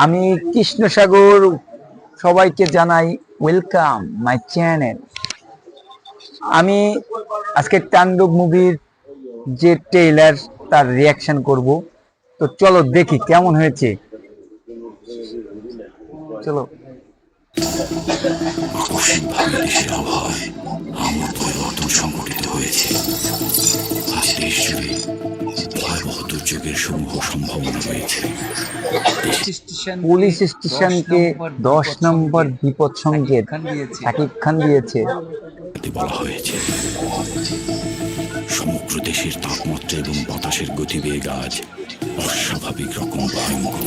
আমি কৃষ্ণসাগর, সবাইকে জানাই ওয়েলকাম মাই চ্যানেল। আমি আজকে তাণ্ডব মুভির যে ট্রেলার তার রিয়াকশন করব। তো চলো দেখি কেমন হয়েছে। চলো। আকস্মিকভাবে দেশের আবহাওয়ায় আমূল পরিবর্তন সংঘটিত হয়েছে। আজ দেশ জুড়ে ভয়াবহ দুর্যোগের সমূহ সম্ভাবনা রয়েছে। পুলিশ স্টেশনকে 10 নম্বর বিপদ সংকেত শাকিব খান দিয়েছে। বলা হয়েছে সমগ্র দেশের তাপমাত্রা এবং বাতাসের গতিবেগ আজ অস্বাভাবিক রকম ভয়ঙ্কর।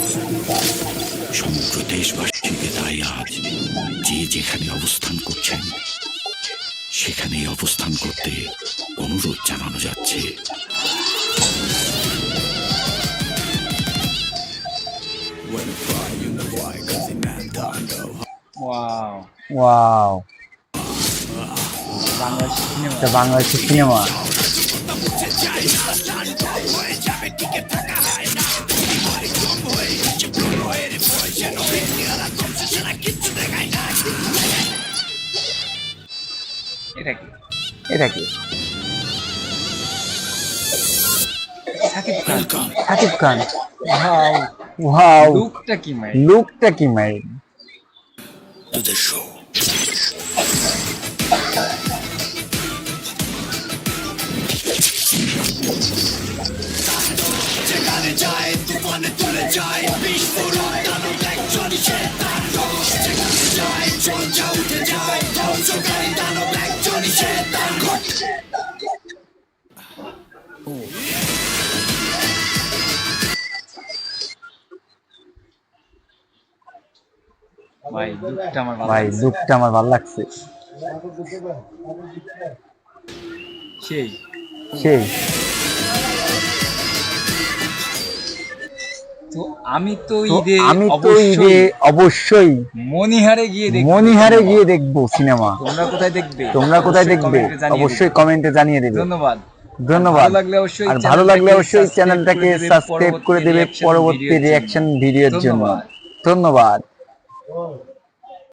সমগ্র দেশবাসীকে তাই আজ যে যেখানে অবস্থান করছেন সেখানেই অবস্থান করতে অনুরোধ জানানো যাচ্ছে। ওয়াও, বাংলাদেশের সিনেমা। এটা কি? শাকিব খান। ওয়াও, লুকটা কি মাই। To the show. ভাই লুকটা আমার ভালো লাগছে। সেই তো আমি তো ঈদে অবশ্যই মনিহারে গিয়ে দেখবো সিনেমা। তোমরা কোথায় দেখবে অবশ্যই কমেন্টে জানিয়ে দেবে। ধন্যবাদ। আর ভালো লাগলে অবশ্যই চ্যানেলটাকে সাবস্ক্রাইব করে দেবে পরবর্তী রিয়াকশন ভিডিওর জন্য। ধন্যবাদ।